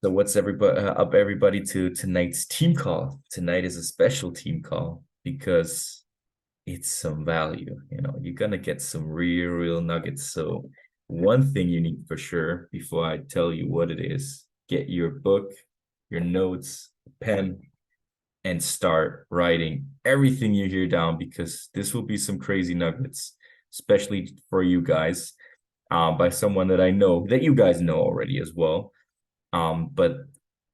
So what's everybody to tonight's team call? Tonight is a special team call because it's some value. You're gonna get some real nuggets. So one thing you need for sure before I tell you what it is, get your book, your notes, pen, and start writing everything you hear down because this will be some crazy nuggets, especially for you guys, by someone that I know that you guys know already as well. But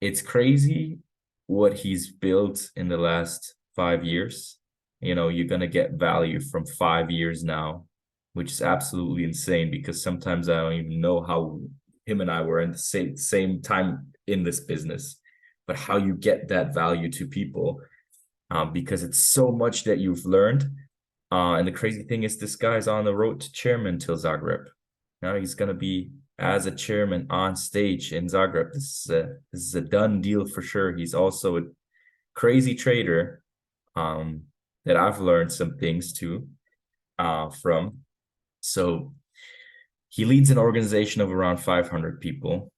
it's crazy what he's built in the last 5 years. You're gonna get value from 5 years now, which is absolutely insane because sometimes I don't even know how him and I were in the same time in this business, but how you get that value to people, because it's so much that you've learned. And the crazy thing is, this guy's on the road to chairman till Zagreb. Now he's gonna be as a chairman on stage in Zagreb. This is a done deal for sure. He's also a crazy trader, that I've learned some things too, from. So he leads an organization of around 500 people,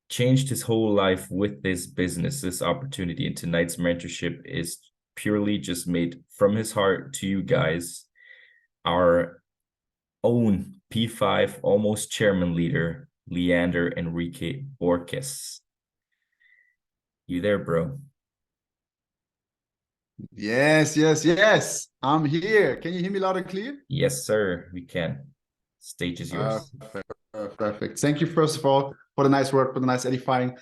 changed his whole life with this business, this opportunity. And tonight's mentorship is purely just made from his heart to you guys, our own P5 almost chairman leader, Leander Enrique Borges. You there, bro? Yes. I'm here. Can you hear me loud and clear? Yes, sir. We can. Stage is yours. Perfect. Thank you, first of all, for the nice work, for the nice edifying.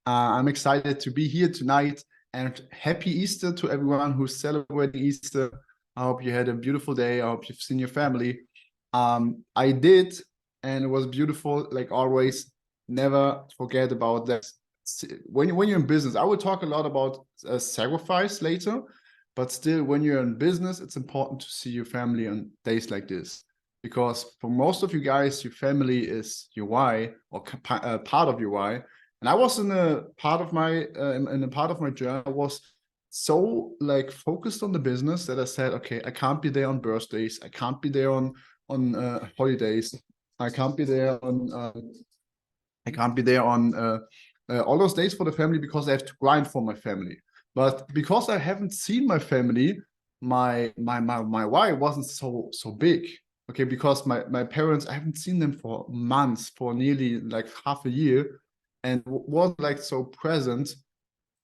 I'm excited to be here tonight, and happy Easter to everyone who's celebrating Easter. I hope you had a beautiful day. I hope you've seen your family. I did, and it was beautiful, like always. Never forget about that. When you're in business, I will talk a lot about sacrifice later, but still, when you're in business, it's important to see your family on days like this. Because for most of you guys, your family is your why, or part of your why. And I was in a part of my journey. I was so like focused on the business that I said, okay, I can't be there on birthdays. I can't be there on holidays. I can't be there on all those days for the family because I have to grind for my family. But because I haven't seen my family, my why wasn't so big. Okay, because my parents, I haven't seen them for months, for nearly like half a year, and wasn't like so present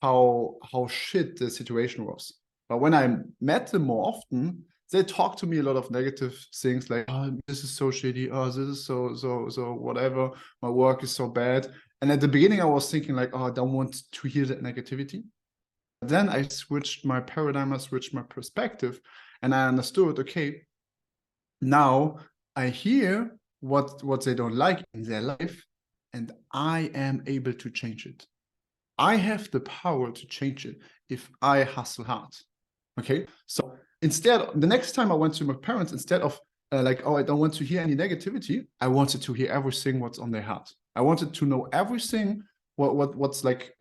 how shit the situation was. But when I met them more often, they talk to me a lot of negative things like, oh, this is so shitty, oh, this is so whatever, my work is so bad. And at the beginning I was thinking like, oh, I don't want to hear that negativity. But then I switched my paradigm, I switched my perspective, and I understood, okay, now I hear what they don't like in their life, and I am able to change it. I have the power to change it if I hustle hard. Okay, so instead, the next time I went to my parents, instead of like, oh, I don't want to hear any negativity, I wanted to hear everything what's on their heart. I wanted to know everything what's like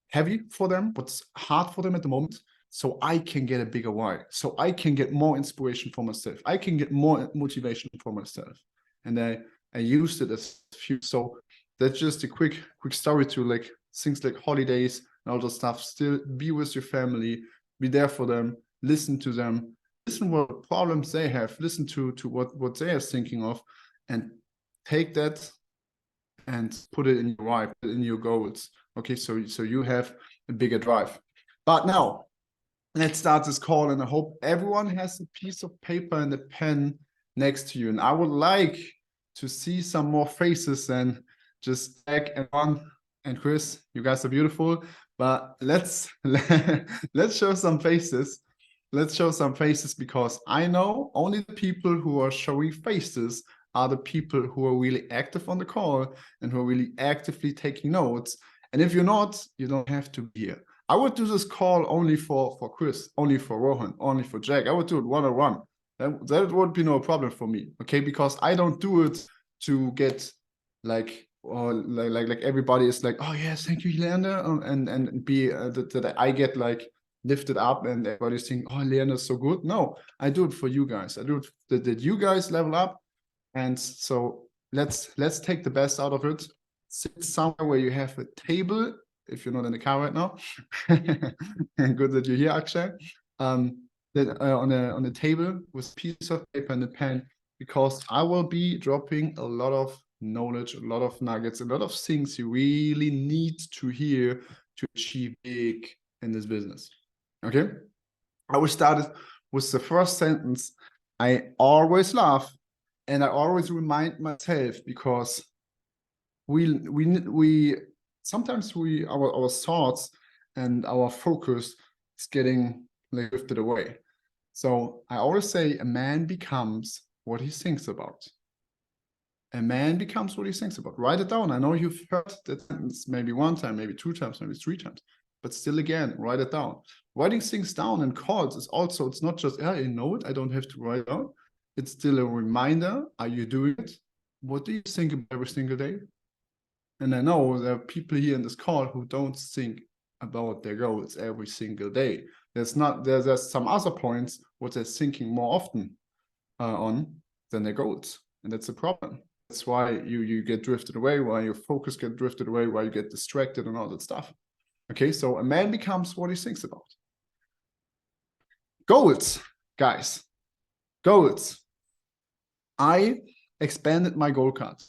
heavy for them, what's hard for them at the moment, so I can get a bigger why, so I can get more inspiration for myself, I can get more motivation for myself. And I used it as few. So that's just a quick story to like things like holidays and all those stuff. Still be with your family, be there for them, listen to them, listen what problems they have, listen to what they are thinking of, and take that and put it in your drive, put it in your goals. Okay, so you have a bigger drive. But now let's start this call, and I hope everyone has a piece of paper and a pen next to you. And I would like to see some more faces than just Jack and Ron and Chris. You guys are beautiful, but let's show some faces. Let's show some faces, because I know only the people who are showing faces are the people who are really active on the call and who are really actively taking notes. And if you're not, you don't have to be here. I would do this call only for Chris, only for Rohan, only for Jack. I would do it one-on-one. That would be no problem for me, okay? Because I don't do it to get like, or like everybody is like, oh yes, thank you, Leander, and be that I get like lifted up and everybody's thinking, oh, Leander is so good. No, I do it for you guys. I do it that you guys level up. And so let's take the best out of it. Sit somewhere where you have a table, if you're not in the car right now. Good that you're here, Akshay. Then on a table with a piece of paper and a pen, because I will be dropping a lot of knowledge, a lot of nuggets, a lot of things you really need to hear to achieve big in this business. Okay, I will start with the first sentence. I always laugh, and I always remind myself, because we sometimes our thoughts and our focus is getting like lifted away. So I always say a man becomes what he thinks about. A man becomes what he thinks about. Write it down. I know you've heard that sentence maybe one time, maybe two times, maybe three times, but still again, write it down. Writing things down in calls is also, it's not just, I know it, I don't have to write it down. It's still a reminder. Are you doing it? What do you think about every single day? And I know there are people here in this call who don't think about their goals every single day. There's some other points what they're thinking more often on than their goals. And that's a problem. That's why you get drifted away, why your focus get drifted away, why you get distracted and all that stuff. Okay, so a man becomes what he thinks about. Goals, guys. Goals. I expanded my goal card.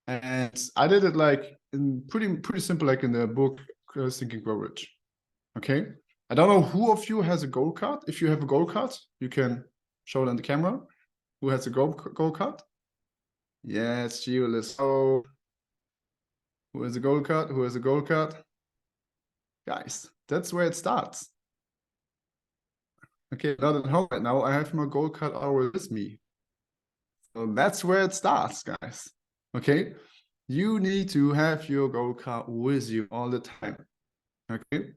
And I did it like in pretty simple, like in the book Think and Grow Rich. Okay. I don't know who of you has a goal card. If you have a goal card, you can show it on the camera. Who has a goal card? Yes, Gio, let's go. Who has a goal card? Who has a goal card? Guys, that's where it starts. Okay, not at home right now. I have my goal card always with me. So that's where it starts, guys. Okay, you need to have your goal card with you all the time. Okay,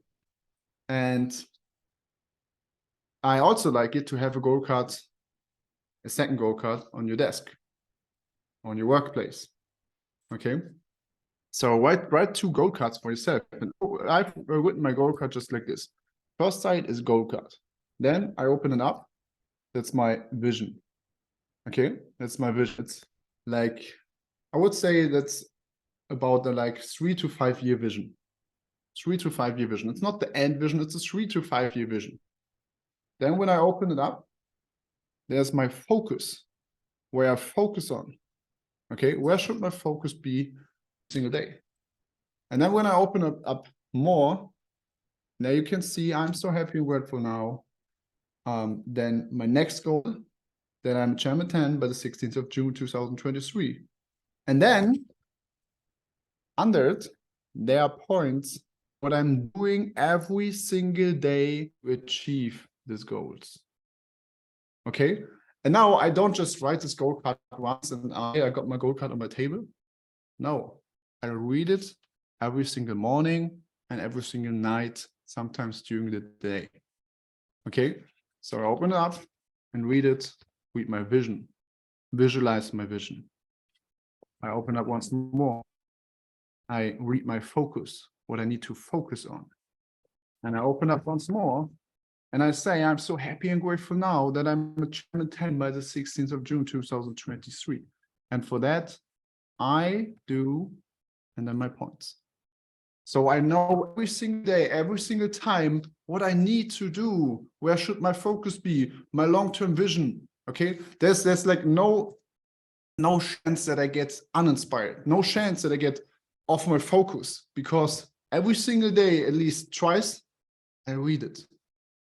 and I also like it to have a goal card, a second goal card on your desk, on your workplace. Okay, so write two goal cards for yourself. And I've written my goal card just like this. First side is goal card. Then I open it up. That's my vision. Okay, that's my vision. It's like, I would say that's about the like 3 to 5 year vision. 3 to 5 year vision. It's not the end vision, it's a 3 to 5 year vision. Then when I open it up, there's my focus, where I focus on. Okay, where should my focus be single day? And then when I open it up more, now you can see I'm so happy and grateful now. Then my next goal, that I'm Chairman 10 by the 16th of June 2023. And then under it, there are points what I'm doing every single day to achieve these goals. Okay, and now I don't just write this goal card once and I got my goal card on my table. No, I read it every single morning and every single night, sometimes during the day. Okay, so I open it up and read it, read my vision, visualize my vision. I open up once more. I read my focus, what I need to focus on. And I open up once more and I say, I'm so happy and grateful now that I'm a Chairman 10 by the 16th of June 2023. And for that, I do, and then my points. So I know every single day, every single time, what I need to do, where should my focus be, my long-term vision. Okay, there's like no chance that I get uninspired, no chance that I get off my focus, because every single day, at least twice, I read it.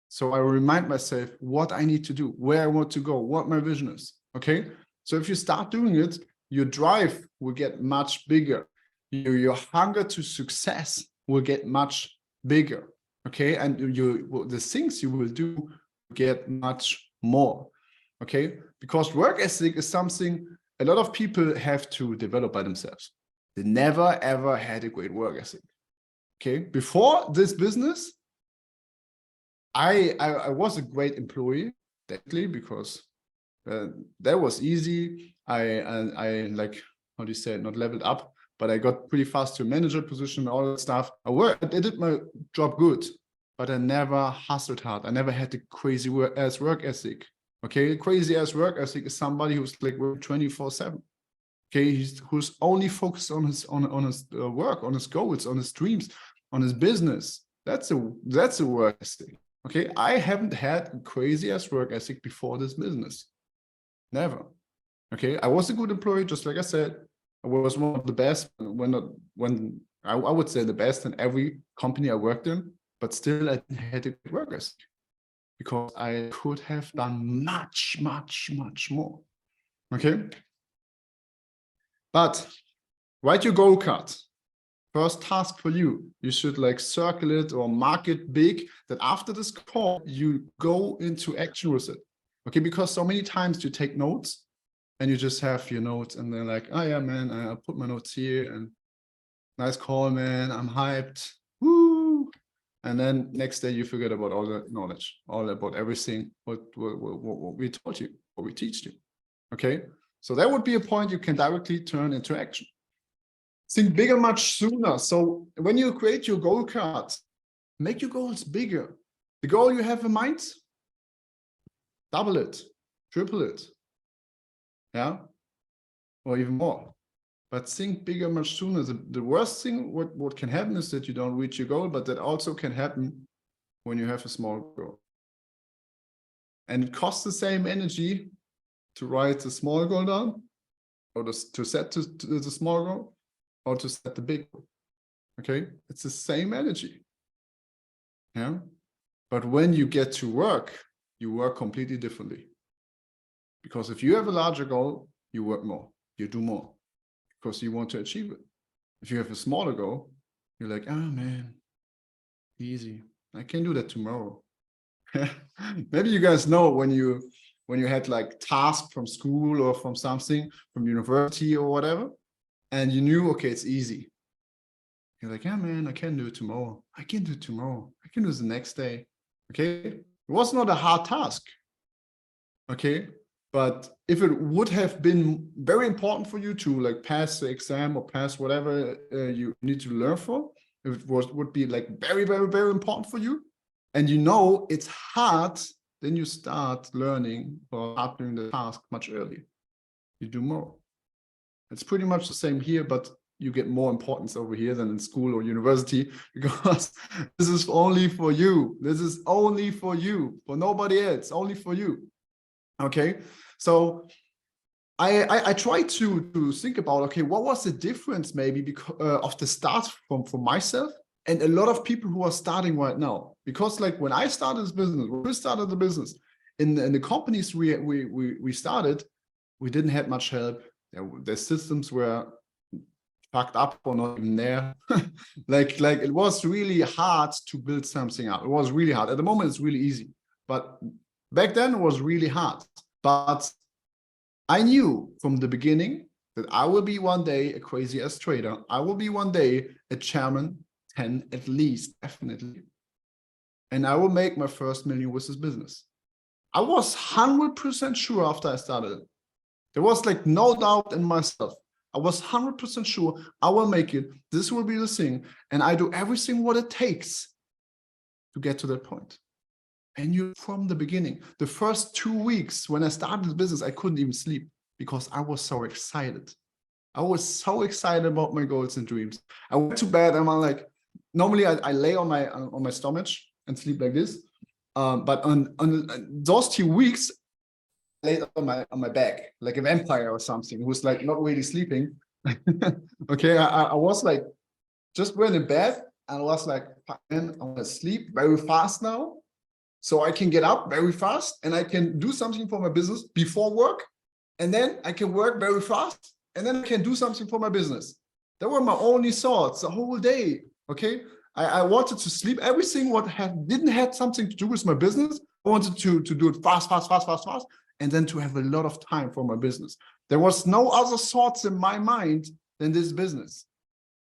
So I remind myself what I need to do, where I want to go, what my vision is. Okay, so if you start doing it, your drive will get much bigger. Your hunger to success will get much bigger. Okay, and the things you will do get much more. Okay, because work ethic is something a lot of people have to develop by themselves. They never ever had a great work ethic. Okay, before this business, I was a great employee, technically, because that was easy. I like, how do you say it, not leveled up, but I got pretty fast to a manager position, all that stuff. I did my job good, but I never hustled hard. I never had the crazy ass work ethic. Okay, crazy ass work ethic is somebody who's like 24/7. Okay, who's only focused on his work, on his goals, on his dreams, on his business, that's a work ethic. Okay, I haven't had a crazy ass work ethic before this business. Never. Okay, I was a good employee, just like I said. I was one of the best when I would say the best in every company I worked in, but still I had a good work ethic because I could have done much, much, much more. Okay, but write your goal card. First task for you, you should like circle it or mark it big, that after this call, you go into action with it. Okay, because so many times you take notes and you just have your notes and they're like, oh yeah, man, I put my notes here and nice call, man, I'm hyped, woo. And then next day you forget about all the knowledge, all about everything, what we taught you, what we teach you. Okay, so that would be a point you can directly turn into action. Think bigger much sooner. So when you create your goal card, make your goals bigger. The goal you have in mind, double it, triple it, yeah, or even more. But think bigger much sooner. The worst thing what can happen is that you don't reach your goal, but that also can happen when you have a small goal. And it costs the same energy to write the small goal down, or to set to the small goal, or to set the big goal. Okay, it's the same energy. Yeah, but when you get to work, you work completely differently. Because if you have a larger goal, you work more, you do more, because you want to achieve it. If you have a smaller goal, you're like, oh man, easy, I can do that tomorrow. Maybe you guys know when you had like tasks from school or from something, from university or whatever, and you knew, okay, it's easy. You're like, yeah, man, I can do it tomorrow. I can do it tomorrow. I can do it the next day. Okay. It was not a hard task. Okay. But if it would have been very important for you to like pass the exam or pass whatever you need to learn for, if it would be like very, very, very important for you, and you know it's hard, then you start learning or start doing the task much earlier. You do more. It's pretty much the same here, but you get more importance over here than in school or university, because this is only for you. This is only for you, for nobody else, only for you. Okay, so I try to think about, okay, what was the difference maybe because of the start for myself and a lot of people who are starting right now? Because like when I started this business, when we started the business, in the companies we started, we didn't have much help. The systems were fucked up or not even there. like it was really hard to build something up. It was really hard. At the moment, it's really easy, but back then it was really hard. But I knew from the beginning that I will be one day a crazy ass trader. I will be one day a chairman, 10 at least, definitely. And I will make my first million with this business. I was 100% sure after I started it. There was like no doubt in myself. I was 100% sure I will make it. This will be the thing. And I do everything what it takes to get to that point. And you from the beginning, the first 2 weeks when I started the business, I couldn't even sleep because I was so excited. I was so excited about my goals and dreams. I went to bed and I'm like, normally I lay on my stomach and sleep like this. But on those 2 weeks, I laid on my back like a vampire or something, who's like not really sleeping. Okay, I was like, just went in bed and I was like, man, I want to sleep very fast now, so I can get up very fast and I can do something for my business before work, and then I can work very fast and then I can do something for my business. That were my only thoughts the whole day. Okay, I wanted to sleep. Everything what didn't have something to do with my business, I wanted to do it fast, and then to have a lot of time for my business. There was no other thoughts in my mind than this business.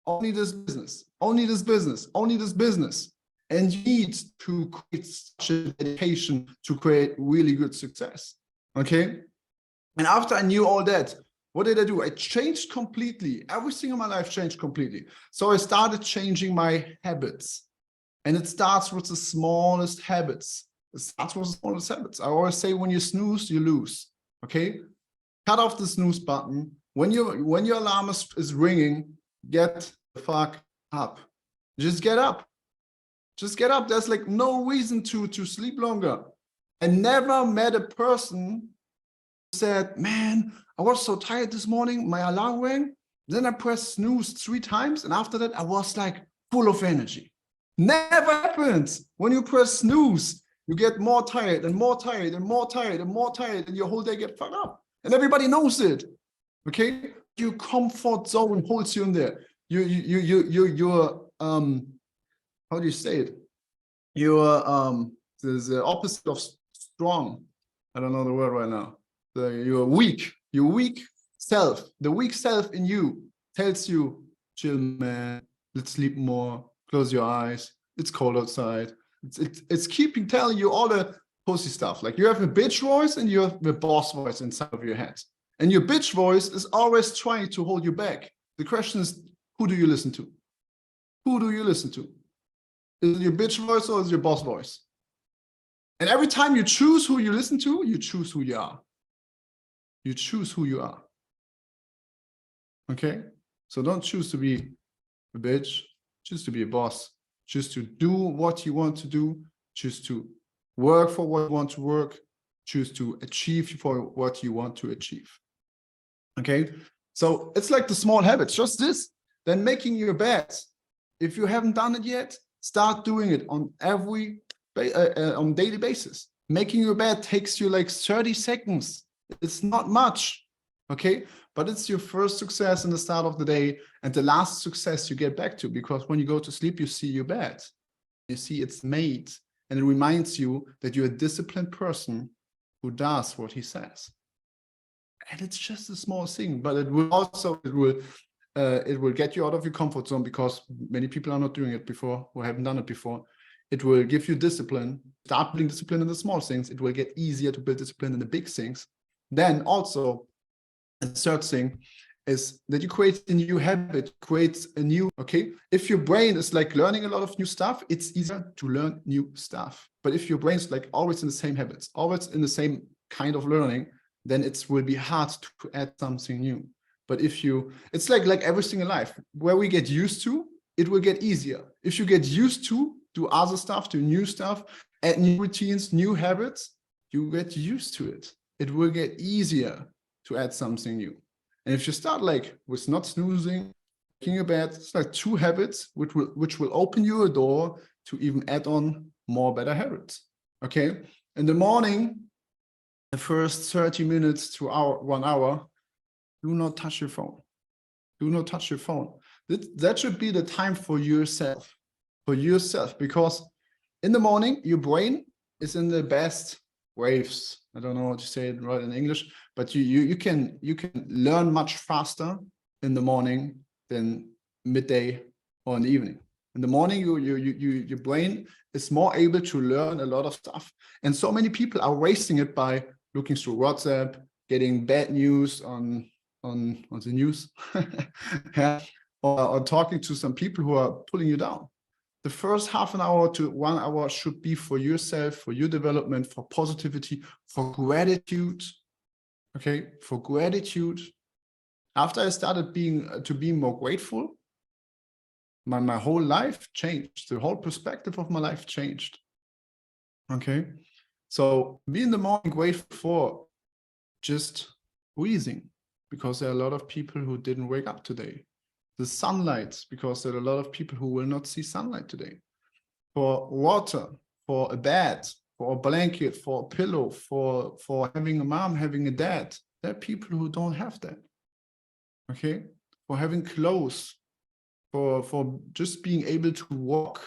Only this business, only this business, only this business. And you need to create such a dedication to create really good success. Okay. And after I knew all that, what did I do? I changed completely. Everything in my life changed completely. So I started changing my habits. And it starts with the smallest habits. It starts with the smallest habits. I always say, when you snooze, you lose. Okay. Cut off the snooze button. When your alarm is ringing, get the fuck up. Just get up. Just get up. There's like no reason to sleep longer. I never met a person who said, man, I was so tired this morning, my alarm rang, then I pressed snooze 3 times, and after that I was like full of energy. Never happens. When you press snooze, you get more tired and more tired and more tired and more tired, and your whole day get fucked up. And everybody knows it. Okay? Your comfort zone holds you in there. Your how do you say it? You're the opposite of strong. I don't know the word right now. You're weak. Your weak self, the weak self in you tells you, chill, man, let's sleep more, close your eyes, it's cold outside. It's keeping telling you all the pussy stuff. Like you have a bitch voice and you have the boss voice inside of your head. And your bitch voice is always trying to hold you back. The question is, who do you listen to? Who do you listen to? Is it your bitch voice or is it your boss voice? And every time you choose who you listen to, you choose who you are. You choose who you are. Okay? So don't choose to be a bitch. Choose to be a boss. Choose to do what you want to do. Choose to work for what you want to work. Choose to achieve for what you want to achieve. Okay? So it's like the small habits, just this. Then making your bed. If you haven't done it yet, start doing it on on daily basis. Making your bed takes you like 30 seconds. It's not much, okay? But it's your first success in the start of the day and the last success you get back to, because when you go to sleep, you see your bed. You see it's made, and it reminds you that you're a disciplined person who does what he says. And it's just a small thing, but it will get you out of your comfort zone, because many people are not doing it before or haven't done it before. It will give you discipline. Start building discipline in the small things. It will get easier to build discipline in the big things. Then also, a third thing is that you create a new habit, create a new, okay? If your brain is like learning a lot of new stuff, it's easier to learn new stuff. But if your brain's like always in the same habits, always in the same kind of learning, then it will be hard to add something new. But if you, it's like everything in life, where we get used to, it will get easier. If you get used to do other stuff, do new stuff, add new routines, new habits, you get used to it. It will get easier to add something new. And if you start like with not snoozing, making your bed, it's like 2 habits which will open you a door to even add on more better habits. Okay. In the morning, the first 30 minutes to 1 hour, do not touch your phone. Do not touch your phone. That should be the time for yourself. For yourself, because in the morning, your brain is in the best waves. I don't know how to say it right in English, but you can learn much faster in the morning than midday or in the evening. In the morning, your brain is more able to learn a lot of stuff. And so many people are wasting it by looking through WhatsApp, getting bad news on the news, yeah, or talking to some people who are pulling you down. The first half an hour to 1 hour should be for yourself, for your development, for positivity, for gratitude. Okay, for gratitude. After I started to be more grateful, my whole life changed. The whole perspective of my life changed. Okay, so be in the morning grateful for just breathing, because there are a lot of people who didn't wake up today. The sunlight, because there are a lot of people who will not see sunlight today. For water, for a bed, for a blanket, for a pillow, for having a mom, having a dad. There are people who don't have that. Okay? For having clothes, for just being able to walk,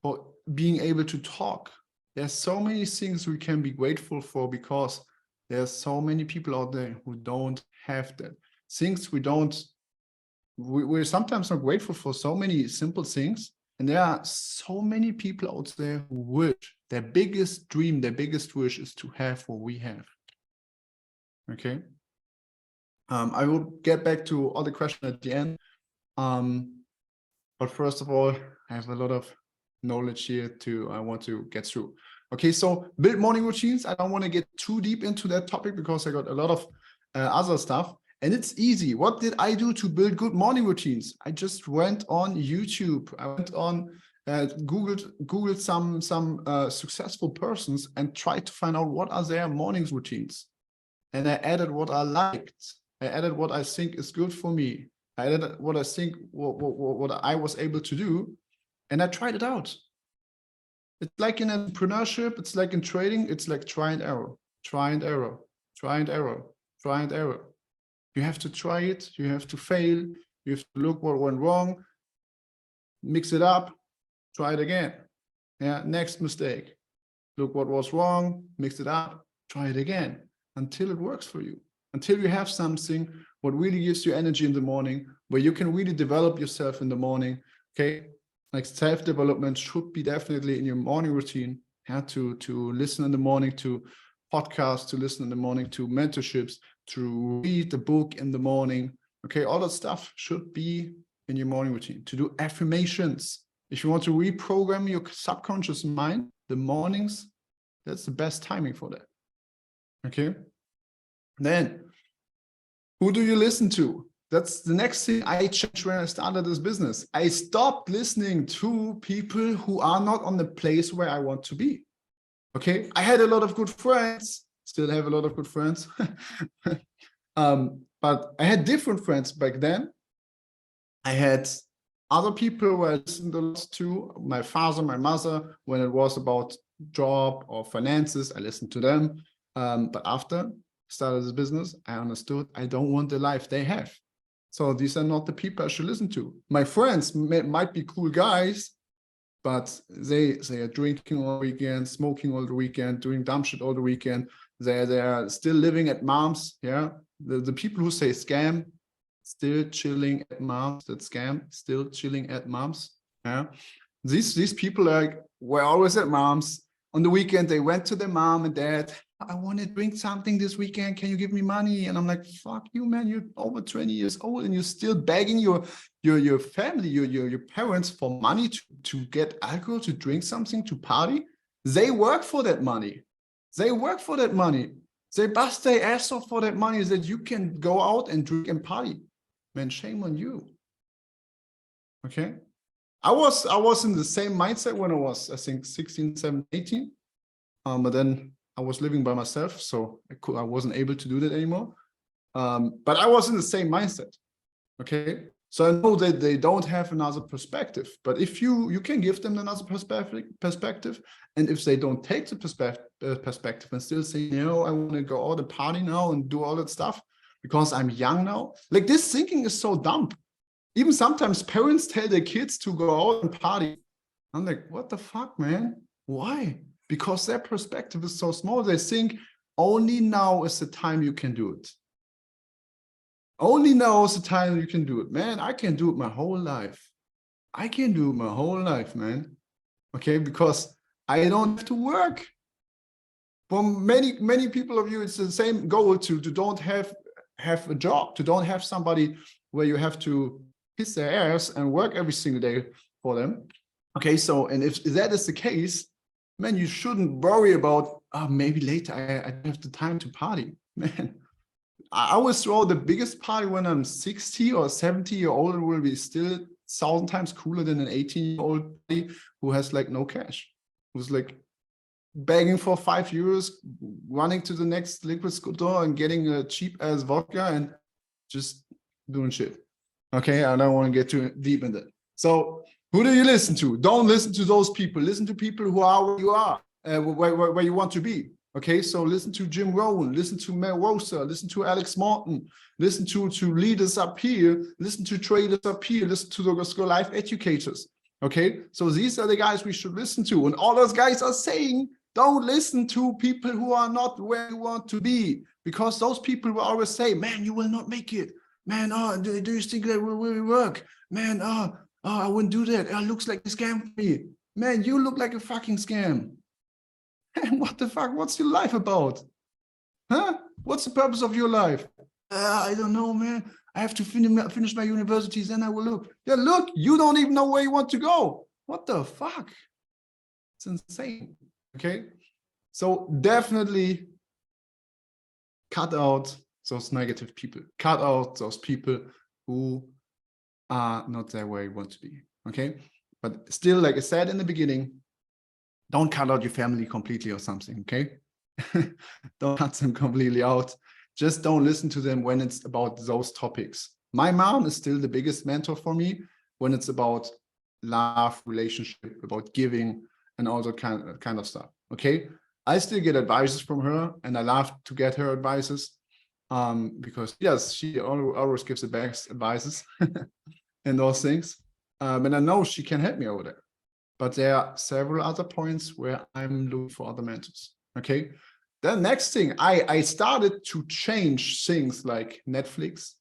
for being able to talk. There's so many things we can be grateful for, because there's so many people out there who don't have that. Things we're sometimes not grateful for so many simple things. And there are so many people out there who wish, their biggest dream, their biggest wish is to have what we have. Okay. I will get back to all the questions at the end. But first of all, I have a lot of knowledge here I want to get through. Okay, so build morning routines. I don't want to get too deep into that topic because I got a lot of other stuff. And it's easy. What did I do to build good morning routines? I just went on YouTube. I went on Googled some successful persons and tried to find out what are their mornings routines. And I added what I liked. I added what I think is good for me. I added what I think what I was able to do, and I tried it out. It's like in entrepreneurship. It's like in trading. It's like try and error, try and error, try and error, try and error. You have to try it. You have to fail. You have to look what went wrong, mix it up, try it again. Yeah, next mistake. Look what was wrong, mix it up, try it again until it works for you. Until you have something what really gives you energy in the morning, where you can really develop yourself in the morning. Okay, like self-development should be definitely in your morning routine. Yeah, to listen in the morning to podcasts, to listen in the morning to mentorships, to read the book in the morning. Okay, all that stuff should be in your morning routine. To do affirmations. If you want to reprogram your subconscious mind, the mornings, that's the best timing for that. Okay. Then, who do you listen to? That's the next thing I changed when I started this business. I stopped listening to people who are not on the place where I want to be. Okay. I had a lot of good friends, still have a lot of good friends. But I had different friends back then. I had other people who I listened a lot to, my father, my mother, when it was about job or finances, I listened to them. But after I started this business, I understood I don't want the life they have. So these are not the people I should listen to. My friends might be cool guys, but they are drinking all weekend, smoking all the weekend, doing dumb shit all the weekend. They're still living at mom's. Yeah, the people who say scam, still chilling at mom's. That scam, still chilling at mom's. Yeah, these people were always at mom's. On the weekend, they went to their mom and dad. I want to drink something this weekend. Can you give me money? And I'm like, fuck you, man. You're over 20 years old and you're still begging your family, your parents for money to get alcohol, to drink something, to party. They work for that money. They work for that money. They bust their ass off for that money so that you can go out and drink and party. Man, shame on you. Okay. I was in the same mindset when I was, I think, 16, 17, 18. But then I was living by myself, so I wasn't able to do that anymore. But I was in the same mindset. Okay. So I know that they don't have another perspective, but if you can give them another perspective, and if they don't take the perspective and still say, no, I want to go out and party now and do all that stuff because I'm young now. Like, this thinking is so dumb. Even sometimes parents tell their kids to go out and party. I'm like, what the fuck, man? Why? Because their perspective is so small. They think only now is the time you can do it. Only now is the time you can do it. Man, I can do it my whole life. I can do it my whole life, man. Okay, because I don't have to work. For many people of you, it's the same goal to don't have a job, to don't have somebody where you have to kiss their ass and work every single day for them. Okay, so, and if that is the case, man, you shouldn't worry about, maybe later I don't have the time to party. Man, I always throw the biggest party when I'm 60 or 70 year old. It will be still 1,000 times cooler than an 18-year-old who has like no cash, who's like begging for €5, running to the next liquor store and getting a cheap ass vodka and just doing shit. Okay, I don't want to get too deep in that. So who do you listen to? Don't listen to those people. Listen to people who are where you are, where you want to be. Okay, so listen to Jim Rohn, listen to Mel Rosa, listen to Alex Morton, listen to leaders up here, listen to traders up here, listen to those life educators. Okay, so these are the guys we should listen to. And all those guys are saying, don't listen to people who are not where you want to be, because those people will always say, man, you will not make it. Man, do you think that will really work? Man, I wouldn't do that. It looks like a scam for me. Man, you look like a fucking scam. And what the fuck? What's your life about? Huh? What's the purpose of your life? I don't know, man. I have to finish my universities, then I will look. Yeah, look, you don't even know where you want to go. What the fuck? It's insane. Okay. So definitely cut out those negative people. Cut out those people who are not there where you want to be. Okay. But still, like I said in the beginning, don't cut out your family completely or something. Okay. Don't cut them completely out. Just don't listen to them when it's about those topics. My mom is still the biggest mentor for me when it's about love, relationship, about giving, and all that kind of stuff. Okay. I still get advices from her, and I love to get her advices because yes, she always gives the best advices and those things. And I know she can help me over there. But there are several other points where I'm looking for other mentors. Okay. Then next thing, I started to change things like Netflix,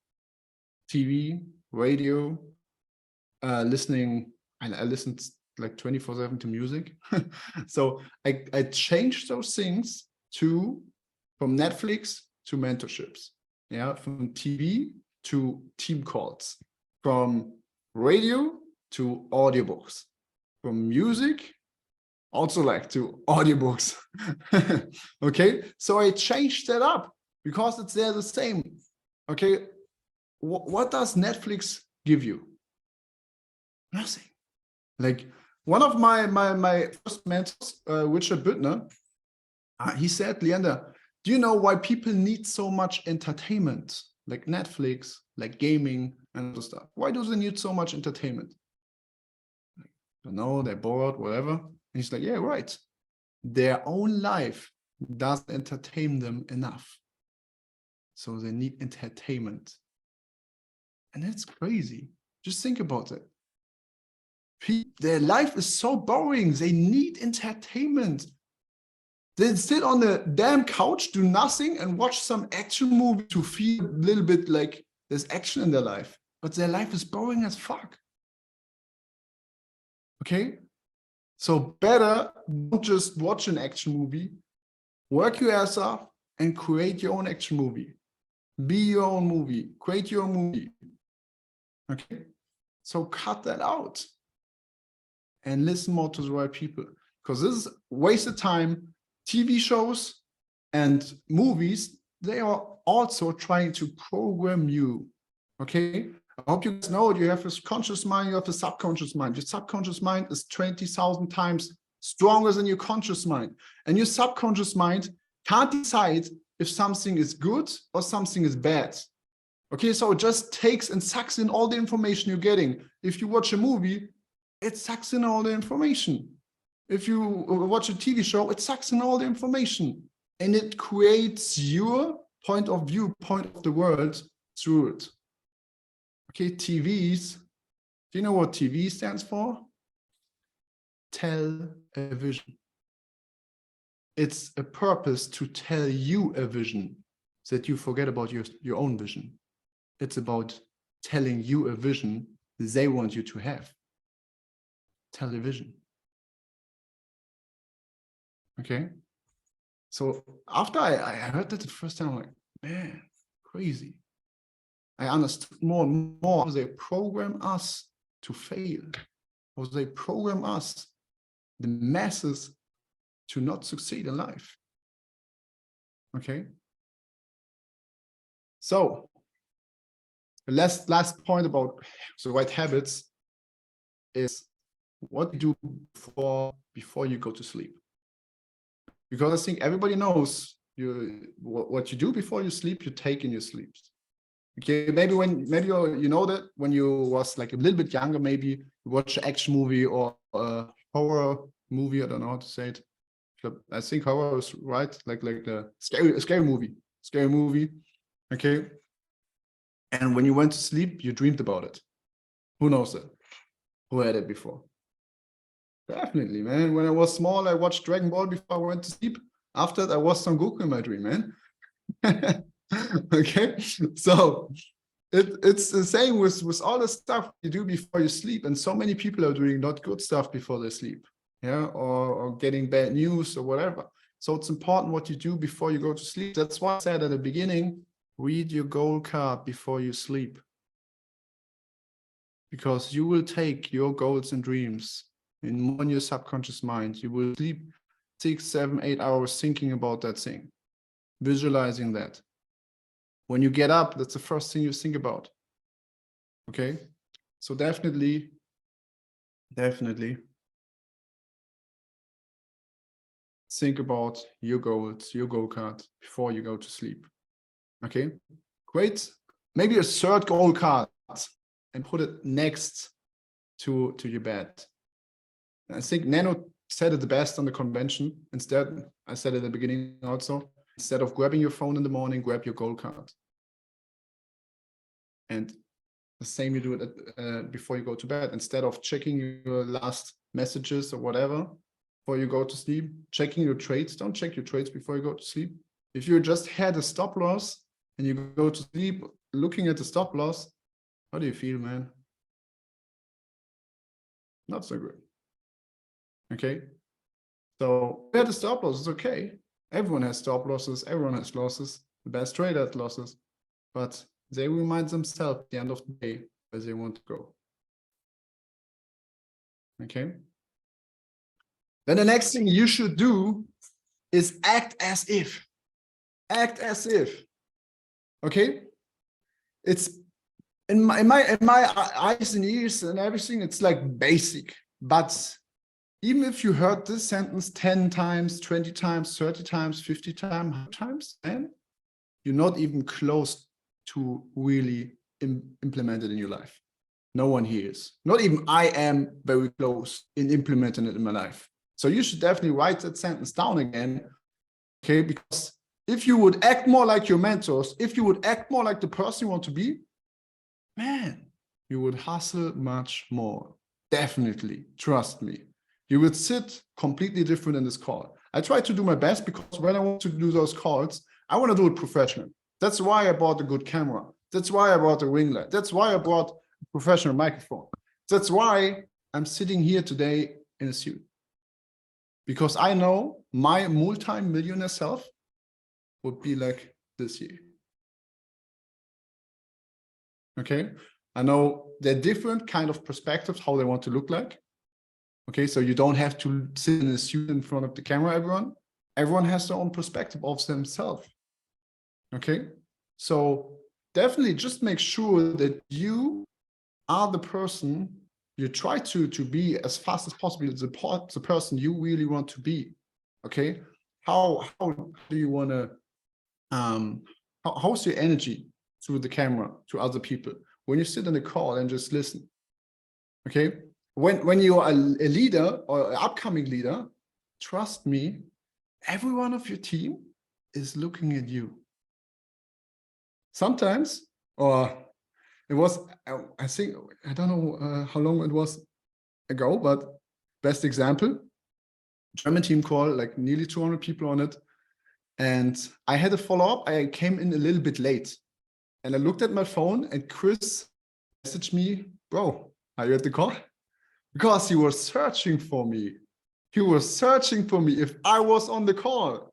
TV, radio, listening. And I listened like 24/7 to music. So I changed those things from Netflix to mentorships. Yeah, from TV to team calls, from radio to audiobooks, from music also like to audiobooks. Okay, so I changed that up because it's there the same. Okay, what does Netflix give you? Nothing. Like one of my first mentors, Richard Büttner, he said, Leander, do you know why people need so much entertainment, like Netflix, like gaming and other stuff? Why do they need so much entertainment? I don't know, they're bored, whatever. And he's like, yeah, right. Their own life doesn't entertain them enough. So they need entertainment. And that's crazy. Just think about it. Their life is so boring. They need entertainment. They sit on the damn couch, do nothing, and watch some action movie to feel a little bit like there's action in their life. But their life is boring as fuck. Okay? So better don't just watch an action movie, work your ass off and create your own action movie. Be your own movie, create your own movie. Okay? So cut that out and listen more to the right people, because this is wasted time. TV shows and movies, they are also trying to program you. Okay? I hope you guys know you have a conscious mind, you have a subconscious mind. Your subconscious mind is 20,000 times stronger than your conscious mind. And your subconscious mind can't decide if something is good or something is bad. Okay, so it just takes and sucks in all the information you're getting. If you watch a movie, it sucks in all the information. If you watch a TV show, it sucks in all the information. And it creates your point of view, point of the world through it. Okay, TVs. Do you know what TV stands for? Television. It's a purpose to tell you a vision so that you forget about your own vision. It's about telling you a vision they want you to have. Television. Okay. So after I heard that the first time, I'm like, man, crazy. I understood more and more how they program us to fail, how they program us, the masses, to not succeed in life. Okay. So the last point about the right habits is what you do before you go to sleep. Because I think everybody knows what you do before you sleep, you take in your sleep. Okay, maybe you know that when you was like a little bit younger, maybe you watch an action movie or a horror movie. I don't know how to say it. I think horror is right, like the scary movie. Okay, and when you went to sleep, you dreamed about it. Who knows that? Who had it before? Definitely, man. When I was small, I watched Dragon Ball before I went to sleep. After that, I watched Son Goku in my dream, man. Okay, so it's the same with all the stuff you do before you sleep, and so many people are doing not good stuff before they sleep, yeah, or getting bad news or whatever. So it's important what you do before you go to sleep. That's why I said at the beginning, read your goal card before you sleep, because you will take your goals and dreams in your subconscious mind. You will sleep 6, 7, 8 hours thinking about that thing, visualizing that. When you get up, that's the first thing you think about. Okay, so definitely think about your goals, your goal card before you go to sleep. Okay, great. Maybe a third goal card and put it next to your bed. I think Nano said it the best on the convention. Instead, I said it at the beginning also, instead of grabbing your phone in the morning, grab your goal card. And the same you do it before you go to bed. Instead of checking your last messages or whatever before you go to sleep, checking your trades. Don't check your trades before you go to sleep. If you just had a stop loss and you go to sleep looking at the stop loss, how do you feel, man? Not so good. Okay. So we had a stop loss, it's okay. Everyone has stop losses, everyone has losses. The best trader has losses. But they remind themselves at the end of the day where they want to go. Okay. Then the next thing you should do is act as if. Act as if. Okay. It's in my eyes and ears and everything, it's like basic. But even if you heard this sentence 10 times, 20 times, 30 times, 50 times, and you're not even close to really implement it in your life. No one here is. Not even I am very close in implementing it in my life. So you should definitely write that sentence down again. Okay, because if you would act more like your mentors, if you would act more like the person you want to be, man, you would hustle much more. Definitely, trust me. You would sit completely different in this call. I try to do my best because when I want to do those calls, I want to do it professional. That's why I bought a good camera. That's why I bought a ring light. That's why I bought a professional microphone. That's why I'm sitting here today in a suit. Because I know my multi-millionaire self would be like this year. Okay, I know they're different kind of perspectives, how they want to look like. Okay, so you don't have to sit in a suit in front of the camera, everyone. Everyone has their own perspective of themselves. Okay, so definitely just make sure that you are the person you try to be as fast as possible, the person you really want to be. Okay, how do you want to, how's your energy through the camera to other people when you sit in the call and just listen? Okay, when you are a leader or an upcoming leader, trust me, every one of your team is looking at you. Sometimes, or it was, I think, I don't know how long it was ago, but best example, German team call, like nearly 200 people on it. And I had a follow-up. I came in a little bit late and I looked at my phone and Chris messaged me, bro, are you at the call? Because he was searching for me. He was searching for me if I was on the call.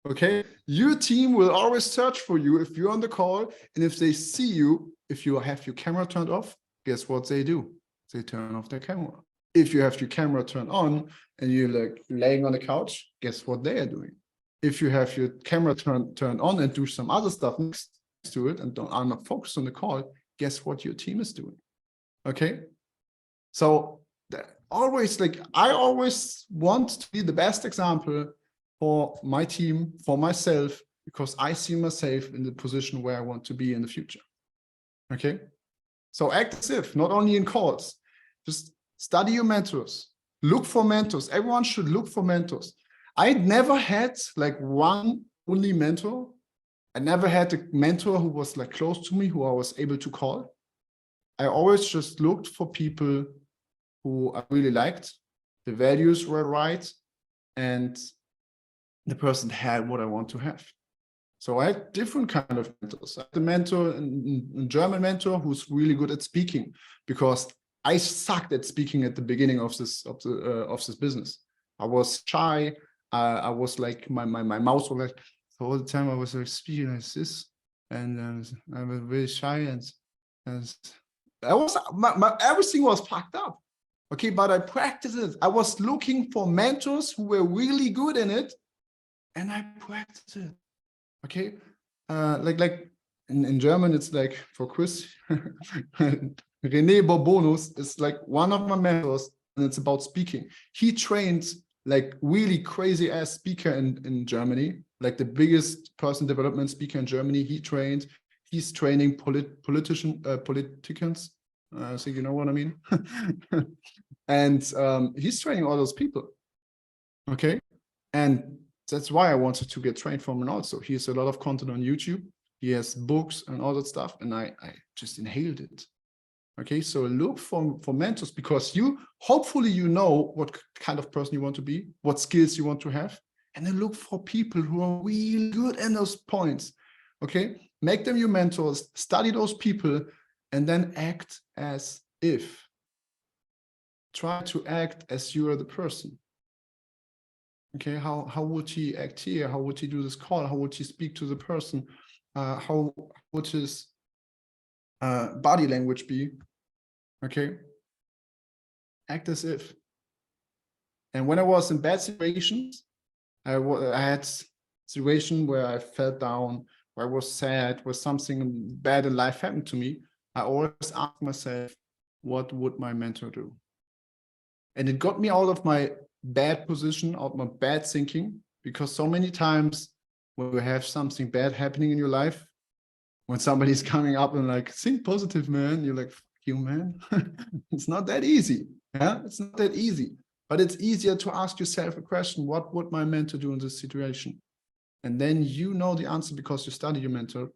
Okay, your team will always search for you if you're on the call, and if they see you, if you have your camera turned off, guess what they do? They turn off their camera. If you have your camera turned on and you're like laying on the couch, guess what they are doing? If you have your camera turned on and do some other stuff next to it and are not focused on the call, guess what your team is doing? Okay, so always, like, I always want to be the best example for my team, for myself, because I see myself in the position where I want to be in the future. Okay, so act as if, not only in calls, just study your mentors, look for mentors. Everyone should look for mentors. I never had like one only mentor. I never had a mentor who was like close to me, who I was able to call. I always just looked for people who I really liked, the values were right, and the person had what I want to have. So I had different kind of mentors. I had a mentor, a German mentor, who's really good at speaking, because I sucked at speaking at the beginning of this business. I was shy. I was like my mouth was like, so all the time I was like speaking like this, and I was very shy, and I was everything was packed up. Okay, but I practiced it. I was looking for mentors who were really good in it, and I practiced it. Okay, like in German, it's like for Chris, René Bourbonus is like one of my mentors, and it's about speaking. He trained like really crazy ass speaker in Germany, like the biggest person development speaker in Germany. He's training politicians. I think you know what I mean. And he's training all those people. Okay. And that's why I wanted to get trained from him also. He has a lot of content on YouTube. He has books and all that stuff. And I just inhaled it. Okay. So look for mentors, because hopefully you know what kind of person you want to be, what skills you want to have. And then look for people who are really good in those points. Okay. Make them your mentors, study those people, and then act as if. Try to act as you are the person. Okay, how would he act here? How would he do this call? How would he speak to the person? How would his body language be? Okay, act as if. And when I was in bad situations, I had situation where I fell down, where I was sad, where something bad in life happened to me. I always ask myself, what would my mentor do? And it got me out of my bad position, out of my bad thinking, because so many times when you have something bad happening in your life, when somebody's coming up and like, think positive, man, you're like, fuck you, man. It's not that easy. Yeah, it's not that easy. But it's easier to ask yourself a question: what would my mentor do in this situation? And then you know the answer because you study your mentor.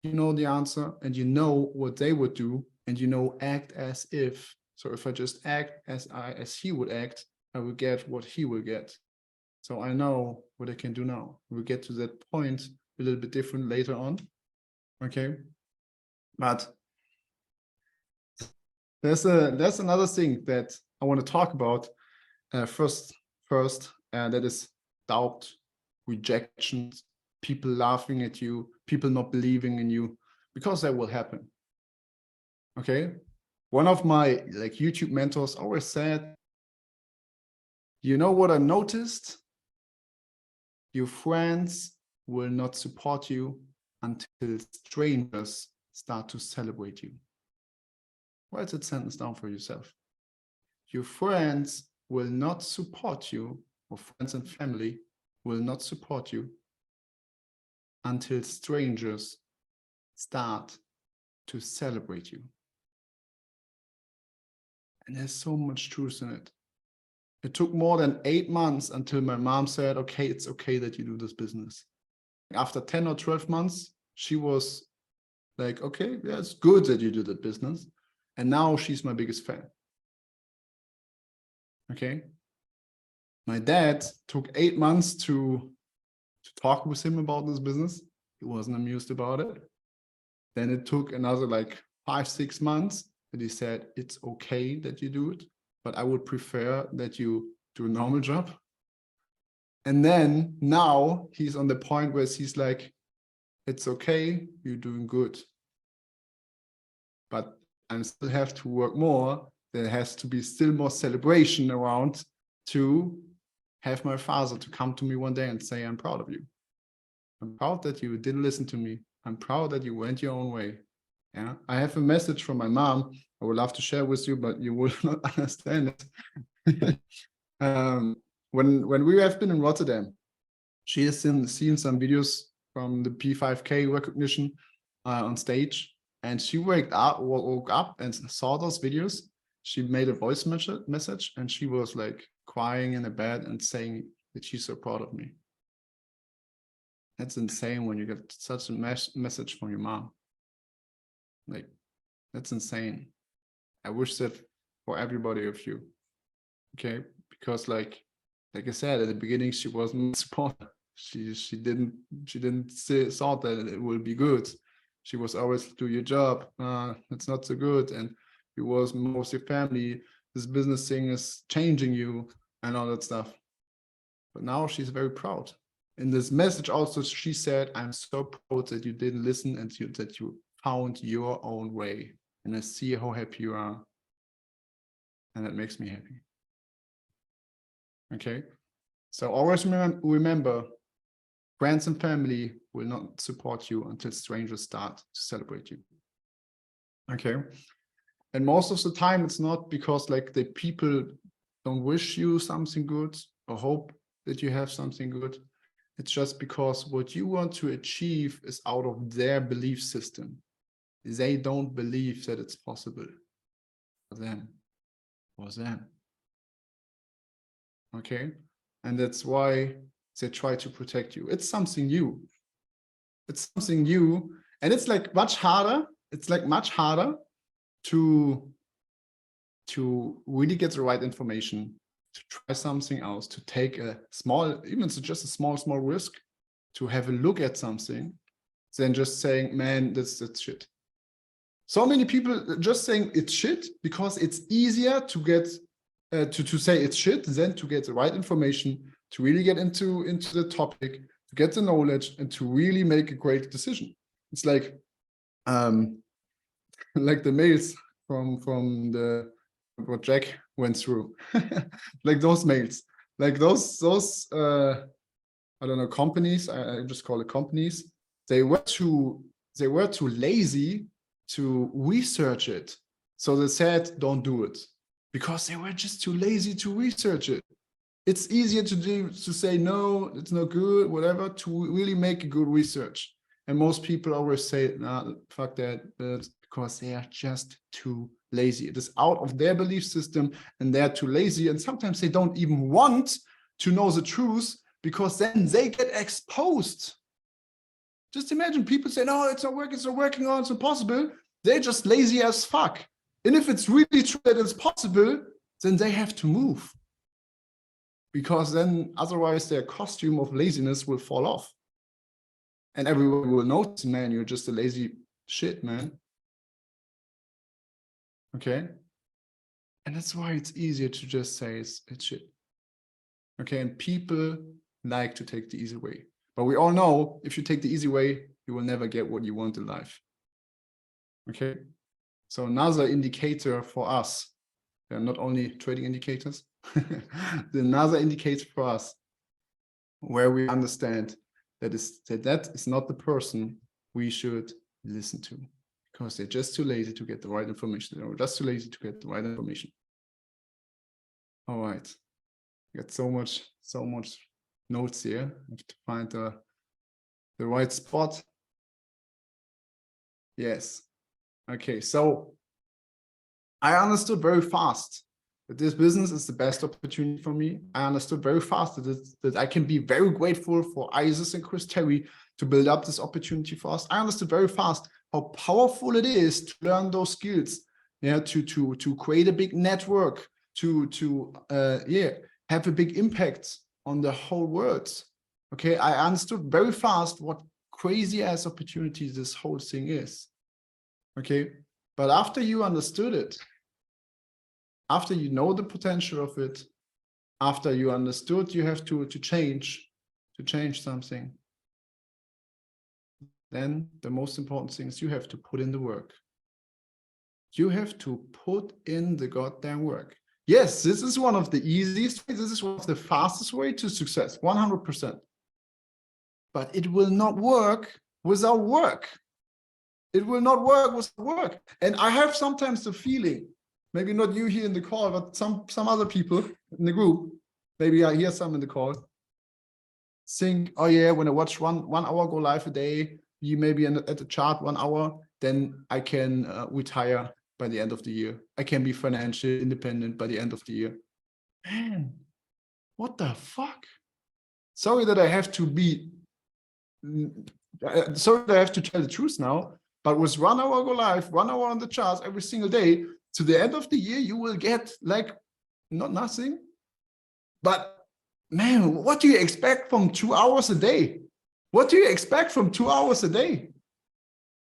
You know the answer and you know what they would do, and you know, act as if. So if I just act as he would act, I will get what he will get. So I know what I can do now. We'll get to that point a little bit different later on. Okay. But there's another thing that I want to talk about first, and that is doubt, rejections, people laughing at you, people not believing in you, because that will happen. Okay. One of my like YouTube mentors always said, you know what I noticed? Your friends will not support you until strangers start to celebrate you. Write that sentence down for yourself. Your friends will not support you, or friends and family will not support you until strangers start to celebrate you. And there's so much truth in it. It took more than 8 months until my mom said, okay, it's okay that you do this business. After 10 or 12 months, she was like, okay, yeah, it's good that you do that business. And now she's my biggest fan. Okay. My dad took 8 months to talk with him about this business. He wasn't amused about it. Then it took another like 5-6 months that he said, it's okay that you do it, but I would prefer that you do a normal job. And then now he's on the point where he's like, it's okay, you're doing good. But I still have to work more. There has to be still more celebration around to have my father to come to me one day and say, I'm proud of you. I'm proud that you didn't listen to me. I'm proud that you went your own way. Yeah, I have a message from my mom. I would love to share with you, but you will not understand it. When we have been in Rotterdam, she has seen some videos from the P5K recognition on stage, and she woke up and saw those videos. She made a voice message, and she was like crying in the bed and saying that she's so proud of me. That's insane when you get such a message from your mom. Like, that's insane. I wish that for everybody of you. Okay, because like I said at the beginning, she wasn't supportive. She didn't thought that it will be good. She was always, do your job. It's not so good, and it was most your family. This business thing is changing you and all that stuff. But now she's very proud. In this message also, she said, I'm so proud that you didn't listen and that you found your own way. And I see how happy you are. And that makes me happy. Okay. So always remember, friends and family will not support you until strangers start to celebrate you. Okay. And most of the time, it's not because like the people don't wish you something good or hope that you have something good. It's just because what you want to achieve is out of their belief system. They don't believe that it's possible for them. Okay. And that's why they try to protect you. It's something new. It's something new. And it's like much harder. It's like much harder to really get the right information, to try something else, to take a small, even it's just a small risk, to have a look at something, than just saying, man, that's shit. So many people just saying it's shit because it's easier to get to say it's shit than to get the right information, to really get into the topic, to get the knowledge, and to really make a great decision. It's like the mails from the what Jack went through, like those mails, like those I don't know, companies. I just call it companies. They were too lazy to research it, so they said don't do it because they were just too lazy to research it. It's easier to say no, it's not good, whatever, to really make a good research. And most people always say, nah, fuck that, but because they are just too lazy. It is out of their belief system and they're too lazy. And sometimes they don't even want to know the truth because then they get exposed. Just imagine people say, no, it's not working, oh, it's impossible. They're just lazy as fuck. And if it's really true that it's possible, then they have to move. Because then otherwise their costume of laziness will fall off. And everyone will notice, man, you're just a lazy shit, man. Okay? And that's why it's easier to just say it's shit. Okay, and people like to take the easy way. But we all know if you take the easy way, you will never get what you want in life. Okay? So another indicator for us, they're not only trading indicators, another indicator for us where we understand that is not the person we should listen to, because they're just too lazy to get the right information. They're just too lazy to get the right information. All right. Got so much notes here. I have to find the right spot. Yes. Okay, so I understood very fast that this business is the best opportunity for me. I understood very fast that I can be very grateful for Isis and Chris Terry to build up this opportunity for us. I understood very fast how powerful it is to learn those skills, yeah, to create a big network, to have a big impact on the whole world. Okay, I understood very fast what crazy ass opportunity this whole thing is. Okay, but after you understood it, after you know the potential of it, after you understood you have to change something, then the most important thing is you have to put in the work. You have to put in the goddamn work. Yes, this is one of the easiest ways. This is one of the fastest way to success, 100%. But it will not work without work. It will not work without work. And I have sometimes the feeling, maybe not you here in the call, but some other people in the group, maybe I hear some in the call, think, oh yeah, when I watch one hour go live a day, you maybe at the chart 1 hour, then I can retire by the end of the year. I can be financially independent by the end of the year. Man, what the fuck? Sorry that I have to tell the truth now, but with 1 hour go live, 1 hour on the charts every single day, to the end of the year, you will get like not nothing, but man, what do you expect from 2 hours a day? What do you expect from 2 hours a day?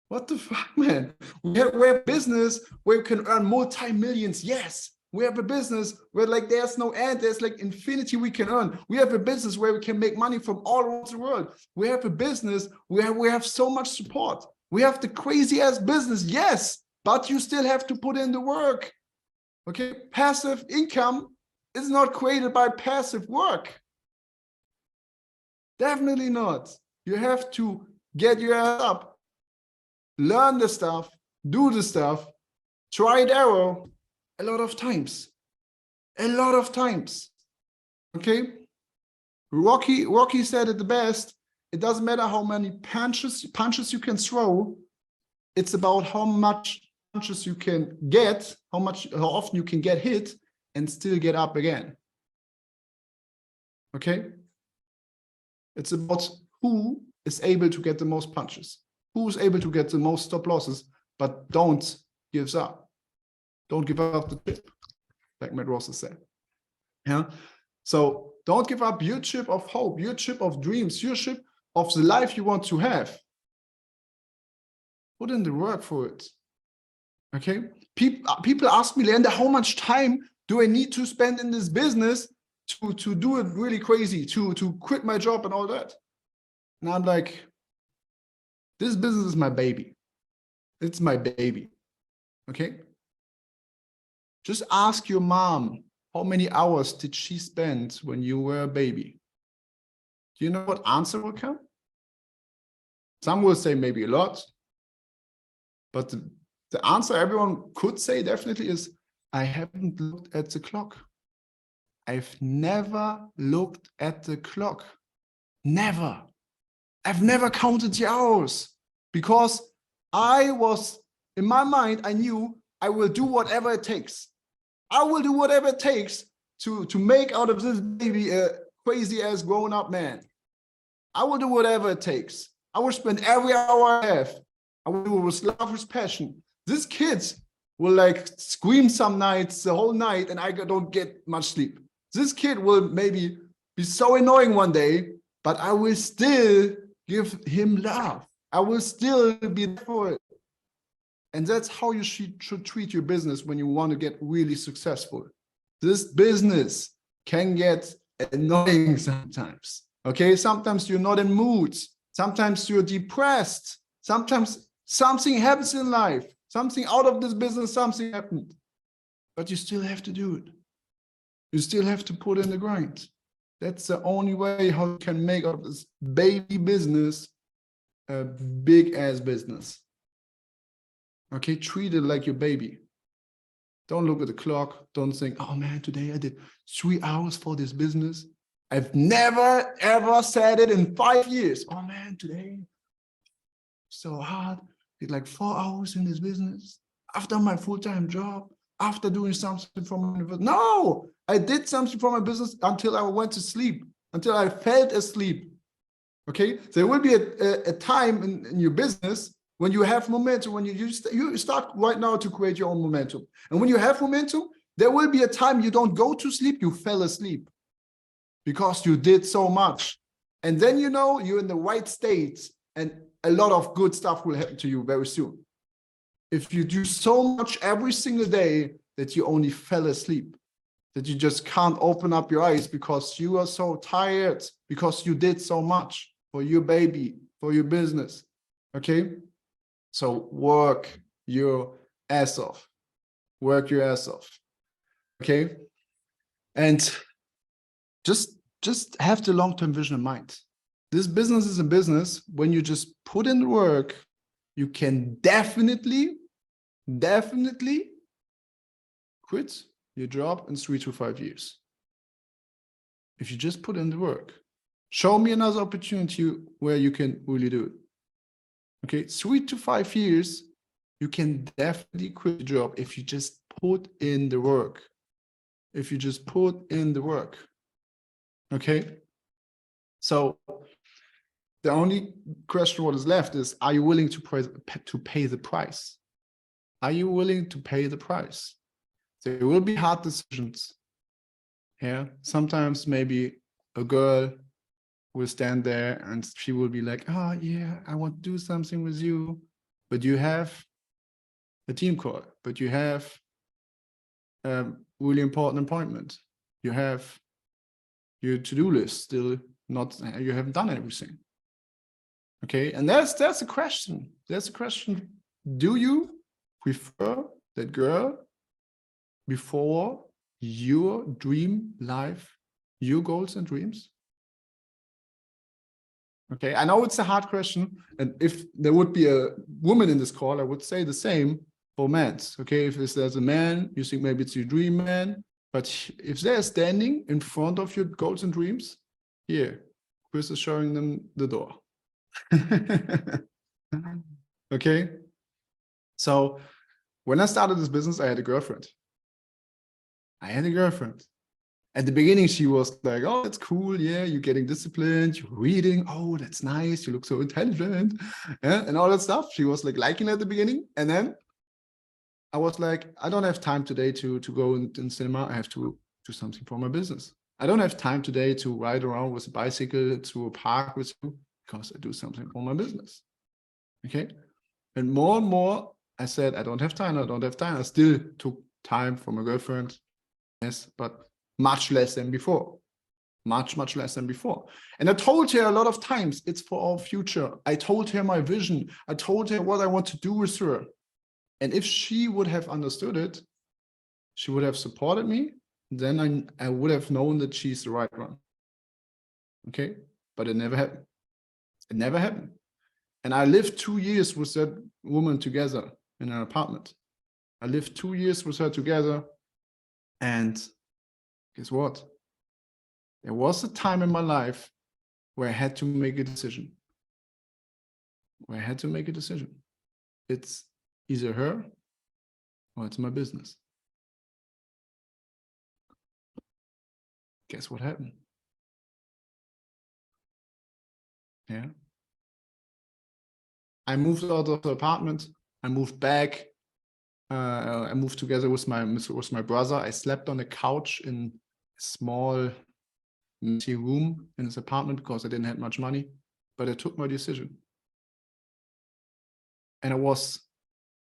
What the fuck, man? We have a business where we can earn multi-millions. Yes, we have a business where like there's no end, there's like infinity we can earn. We have a business where we can make money from all over the world. We have a business where we have so much support. We have the crazy ass business, yes, but you still have to put in the work. Okay, passive income is not created by passive work. Definitely not. You have to get your ass up, learn the stuff, do the stuff, try and error a lot of times. A lot of times. Okay? Rocky said it the best. It doesn't matter how many punches you can throw. It's about how much punches you can get, how often you can get hit and still get up again. Okay? It's about who is able to get the most punches, who is able to get the most stop losses, but don't give up. Don't give up the chip, like Matt Ross has said. Yeah. So don't give up your chip of hope, your chip of dreams, your chip of the life you want to have. Put in the work for it. Okay. People ask me, Leander, how much time do I need to spend in this business to do it really crazy, to quit my job and all that? And I'm like, this business is my baby. It's my baby. Okay. Just ask your mom, how many hours did she spend when you were a baby? Do you know what answer will come? Some will say maybe a lot, but the answer everyone could say definitely is, I haven't looked at the clock. I've never looked at the clock. Never. I've never counted the hours because I was, in my mind, I knew I will do whatever it takes. I will do whatever it takes to make out of this baby a crazy ass grown up man. I will do whatever it takes. I will spend every hour I have. I will do it with love, with passion. These kids will like scream some nights, the whole night, and I don't get much sleep. This kid will maybe be so annoying one day, but I will still give him love. I will still be there for it. And that's how you should treat your business when you want to get really successful. This business can get annoying sometimes. Okay, sometimes you're not in moods. Sometimes you're depressed. Sometimes something happens in life. Something out of this business, something happened. But you still have to do it. You still have to put in the grind. That's the only way how you can make of this baby business a big ass business. Okay, treat it like your baby. Don't look at the clock. Don't think, oh man, today I did 3 hours for this business. I've never ever said it in 5 years. Oh man, today so hard. Did like 4 hours in this business after my full-time job, after doing something for my university. No, I did something for my business until I went to sleep, until I fell asleep. Okay, there will be a time in your business when you have momentum, when you start right now to create your own momentum. And when you have momentum, there will be a time you don't go to sleep, you fell asleep because you did so much. And then you know you're in the right state and a lot of good stuff will happen to you very soon. If you do so much every single day that you only fell asleep, that you just can't open up your eyes because you are so tired, because you did so much for your baby, for your business, okay? So work your ass off. Work your ass off, okay? And just have the long-term vision in mind. This business is a business. When you just put in the work, you can definitely quit your job in 3 to 5 years. If you just put in the work. Show me another opportunity where you can really do it. Okay, 3 to 5 years, you can definitely quit the job if you just put in the work. If you just put in the work. Okay, so the only question what is left is, are you willing to pay the price? Are you willing to pay the price? There will be hard decisions. Yeah, sometimes maybe a girl will stand there and she will be like, oh yeah, I want to do something with you, but you have a team call, but you have a really important appointment. You have your to-do list still not, you haven't done everything. Okay, and that's a question. That's a question. Do you prefer that girl before your dream life, your goals and dreams? Okay, I know it's a hard question. And if there would be a woman in this call, I would say the same for men. Okay, if there's a man, you think maybe it's your dream man. But if they're standing in front of your goals and dreams, here, Chris is showing them the door. Okay, so when I started this business, I had a girlfriend. At the beginning, she was like, oh, that's cool. Yeah, you're getting disciplined. You're reading. Oh, that's nice. You look so intelligent. Yeah, and all that stuff. She was like liking it at the beginning. And then I was like, I don't have time today to go in cinema. I have to do something for my business. I don't have time today to ride around with a bicycle to a park with you because I do something for my business. Okay. And more, I said, I don't have time. I still took time for my girlfriend. Yes, but much less than before. Much less than before. And I told her a lot of times, it's for our future. I told her my vision. I told her what I want to do with her. And if she would have understood it, she would have supported me. Then I would have known that she's the right one. Okay, but it never happened. It never happened. And I lived 2 years with that woman together in an apartment. I lived 2 years with her together. And guess what? There was a time in my life where I had to make a decision. It's either her or it's my business. Guess what happened? Yeah. I moved out of the apartment. I moved back. I moved together with my brother. I slept on a couch in a small empty room in his apartment because I didn't have much money. But I took my decision. And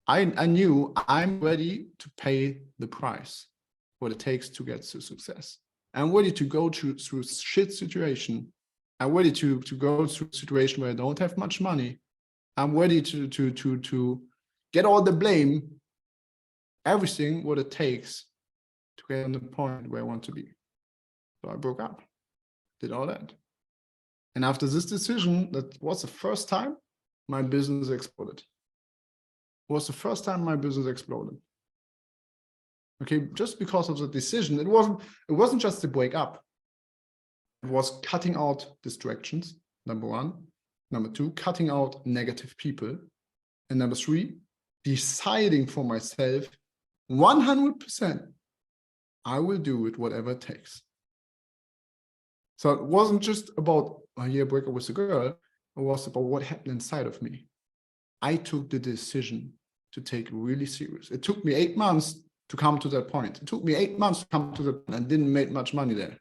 I knew I'm ready to pay the price, what it takes to get to success. I'm ready to go through shit situation. I'm ready to go through a situation where I don't have much money. I'm ready to get all the blame, everything what it takes to get on the point where I want to be. So I broke up, did all that. And after this decision, that was the first time my business exploded. Okay, just because of the decision. It wasn't just to break up. It was cutting out distractions, number one. Number two, cutting out negative people. And number three, deciding for myself 100%, I will do it whatever it takes. So it wasn't just about a year breakup with a girl. It was about what happened inside of me. I took the decision to take it really serious. It took me 8 months to come to that point. It took me 8 months to come to that point and didn't make much money there.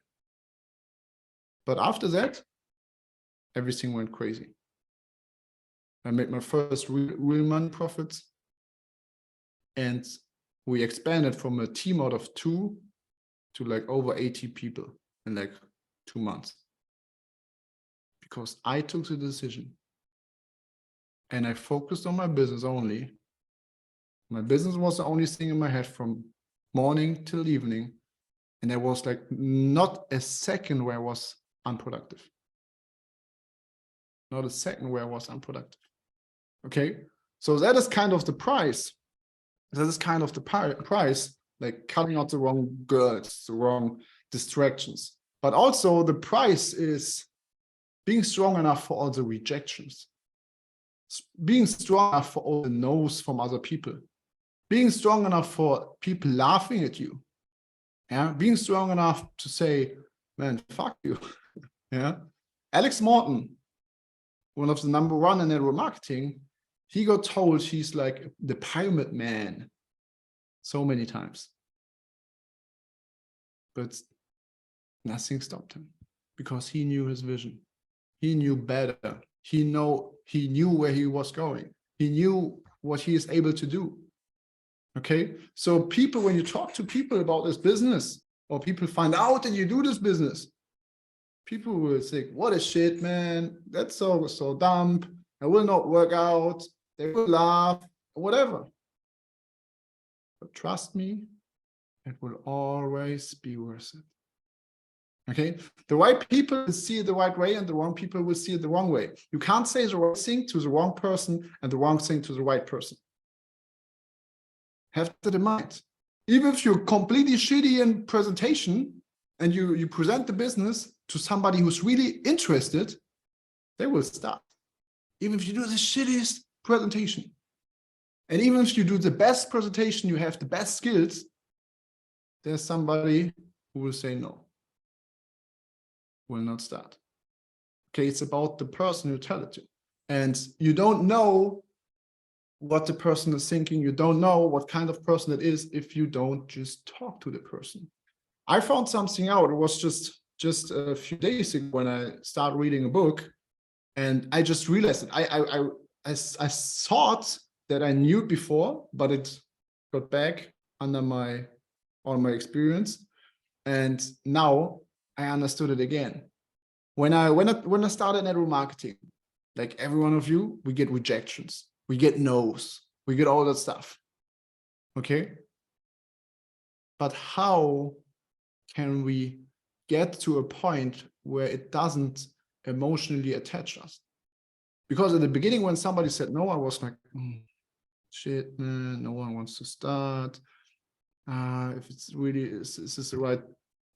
But after that, everything went crazy. I made my first real money profits. And we expanded from a team out of 2 to like over 80 people in like 2 months. Because I took the decision and I focused on my business only. My business was the only thing in my head from morning till evening. And there was like not a second where I was unproductive. Not a second where I was unproductive. Okay, so that is kind of the price. Like cutting out the wrong girls, the wrong distractions. But also the price is being strong enough for all the rejections. Being strong enough for all the no's from other people. Being strong enough for people laughing at you. Yeah, being strong enough to say, man, fuck you. Yeah. Alex Morton, one of the #1 in network marketing, he got told he's like the pyramid man so many times. But nothing stopped him because he knew his vision. He knew better. He knew where he was going. He knew what he is able to do. Okay, so people, when you talk to people about this business, or people find out that you do this business, people will think, what a shit, man. That's so dumb. I will not work out. They will laugh, whatever. But trust me, it will always be worth it. Okay, the right people will see it the right way and the wrong people will see it the wrong way. You can't say the right thing to the wrong person and the wrong thing to the right person. Have that in mind. Even if you're completely shitty in presentation and you present the business to somebody who's really interested, they will start. Even if you do the shittiest presentation. And even if you do the best presentation, you have the best skills, there's somebody who will say no, will not start. Okay, it's about the person you tell it to. And you don't know what the person is thinking. You don't know what kind of person it is if you don't just talk to the person. I found something out. It was just a few days ago when I started reading a book, and I just realized it. I thought that I knew it before, but it got back under my experience, and now I understood it again. When I started network marketing, like every one of you, we get rejections, we get no's, we get all that stuff. Okay, but how can we get to a point where it doesn't emotionally attach us? Because at the beginning, when somebody said no, I was like, shit, man, no one wants to start. If it's really, is this the right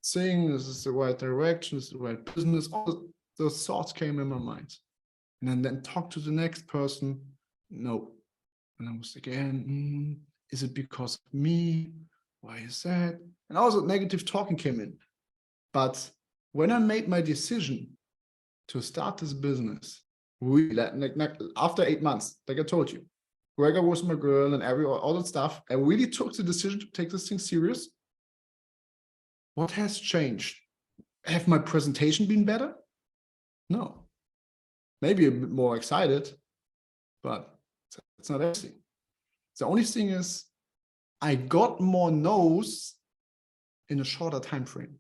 thing? Is this the right direction? Is this the right business? All those thoughts came in my mind. And then talk to the next person. No. And I was again, is it because of me? Why is that? And also negative talking came in. But when I made my decision to start this business, after 8 months, like I told you, Gregor was my girl and all that stuff, I really took the decision to take this thing serious. What has changed? Have my presentation been better? No. Maybe a bit more excited, but it's not everything. The only thing is I got more no's in a shorter time frame.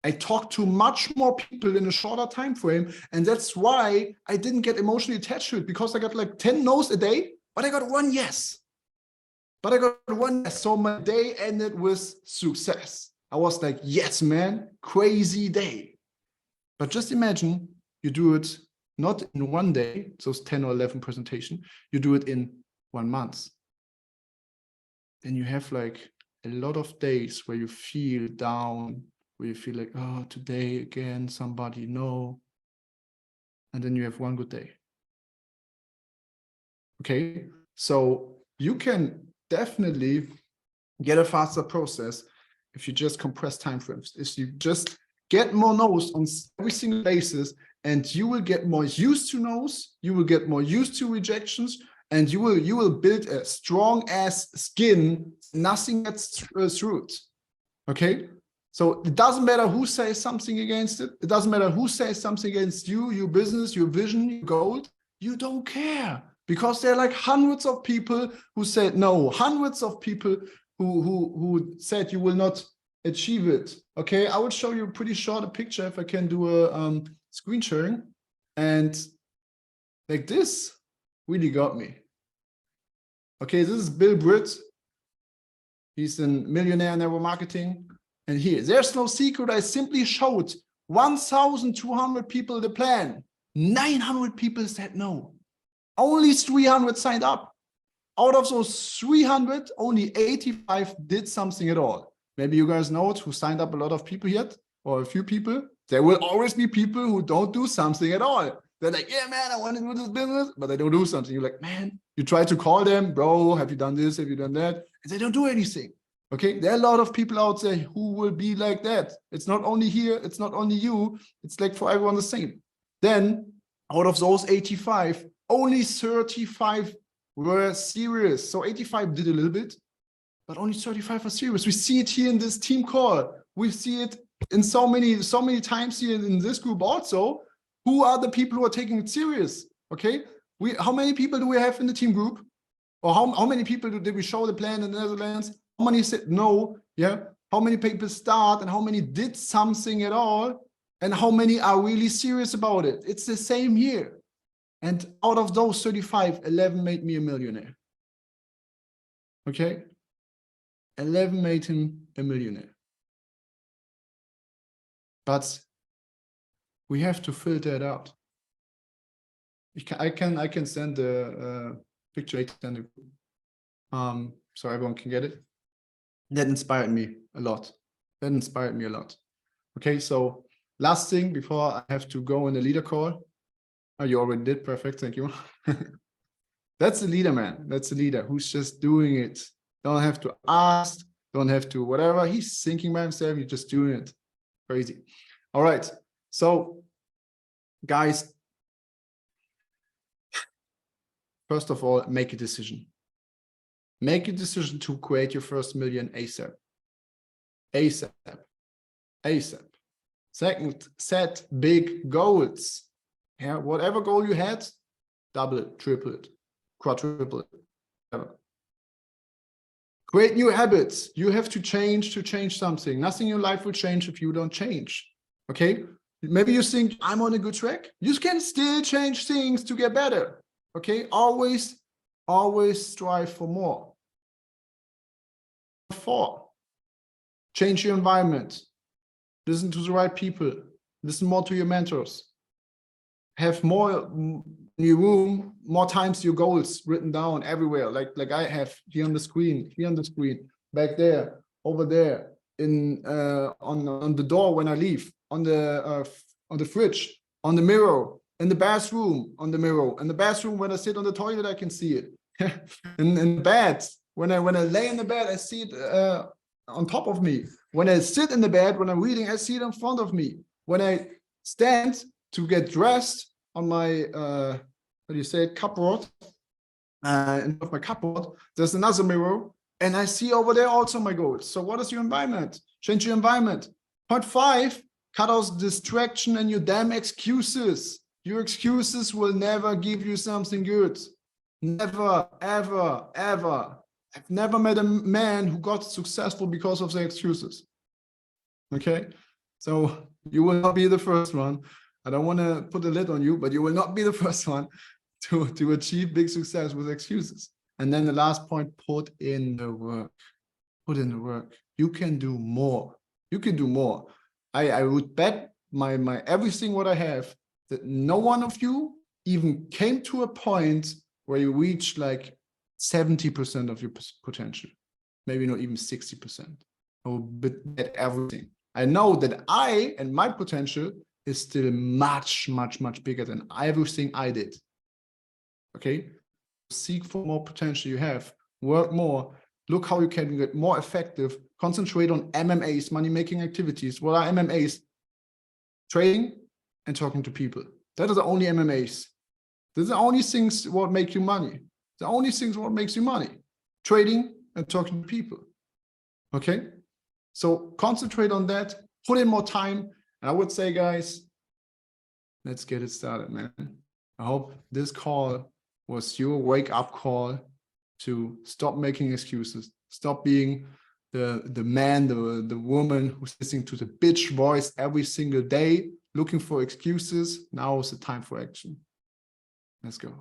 I talked to much more people in a shorter time frame, and that's why I didn't get emotionally attached to it, because I got like 10 no's a day, but I got one yes. So my day ended with success. I was like, yes, man, crazy day. But just imagine you do it not in one day, those 10 or 11 presentation, you do it in 1 month. Then you have like a lot of days where you feel down, where you feel like, oh, today again, somebody, no. And then you have one good day. Okay, so you can definitely get a faster process if you just compress timeframes. If you just get more no's on every single basis, and you will get more used to no's, you will get more used to rejections, and you will build a strong ass skin. Nothing gets through it. Okay, so it doesn't matter who says something against it. It doesn't matter who says something against you, your business, your vision, your goal. You don't care, because there are like hundreds of people who said no, hundreds of people who said you will not achieve it. Okay, I will show you pretty short a picture if I can do a screen sharing, and like this really got me. Okay, this is Bill Britt. He's a millionaire in network marketing. And here, there's no secret. I simply showed 1,200 people the plan. 900 people said no. Only 300 signed up. Out of those 300, only 85 did something at all. Maybe you guys know it, who signed up a lot of people yet, or a few people. There will always be people who don't do something at all. They're like, yeah, man, I want to do this business, but they don't do something. You're like, man, you try to call them, bro, have you done this? Have you done that? And they don't do anything. Okay, there are a lot of people out there who will be like that. It's not only here, it's not only you, it's like for everyone the same. Then out of those 85, only 35 were serious. So 85 did a little bit, but only 35 are serious. We see it here in this team call. We see it in so many times here in this group also. Who are the people who are taking it serious? Okay, how many people do we have in the team group? Or how many people did we show the plan in the Netherlands? How many said no? Yeah. How many people start and how many did something at all? And how many are really serious about it? It's the same here. And out of those 35, 11 made me a millionaire. Okay. 11 made him a millionaire. but we have to filter it out. I can send a picture later, so everyone can get it. That inspired me a lot. Okay, so last thing before I have to go in the leader call. Oh, you already did. Perfect. Thank you. That's a leader, man. That's a leader who's just doing it. Don't have to ask, don't have to whatever. He's thinking by himself. He's just doing it. Crazy. All right. So, guys, first of all, make a decision. Make a decision to create your first million ASAP. ASAP. Second, set big goals. Yeah, whatever goal you had, double it, triple it, quadruple it. Whatever. Create new habits. You have to change something. Nothing in your life will change if you don't change. Okay? Maybe you think I'm on a good track. You can still change things to get better. Okay? Always strive for more. 4, change your environment. Listen to the right people. Listen more to your mentors. Have more in your room, more times your goals written down everywhere, like I have here on the screen, back there, over there, in on the door when I leave, on the fridge, on the mirror, in the bathroom, on the mirror, in the bathroom when I sit on the toilet, I can see it. in bed, when I lay in the bed, I see it on top of me. When I sit in the bed, when I'm reading, I see it in front of me. When I stand to get dressed on my cupboard, in my cupboard, there's another mirror, and I see over there also my goals. So what is your environment? Change your environment. Point 5, cut out distraction and your damn excuses. Your excuses will never give you something good. Never, ever, ever. I've never met a man who got successful because of their excuses. Okay? So you will not be the first one. I don't want to put a lid on you, but you will not be the first one to achieve big success with excuses. And then the last point, put in the work. Put in the work. You can do more. You can do more. I would bet my everything what I have that no one of you even came to a point where you reach like 70% of your potential. Maybe not even 60%. I will bet everything. I know that I and my potential is still much, much, much bigger than everything I did. Okay? Seek for more potential you have. Work more. Look how you can get more effective. Concentrate on MMAs, money-making activities. What are MMAs? Trading and talking to people. That are the only MMAs. These are the only things what make you money. The only things what makes you money. Trading and talking to people. Okay? So concentrate on that. Put in more time. And I would say, guys, let's get it started, man. I hope this call was your wake-up call to stop making excuses. Stop being the man, the woman who's listening to the bitch voice every single day, looking for excuses. Now is the time for action. Let's go.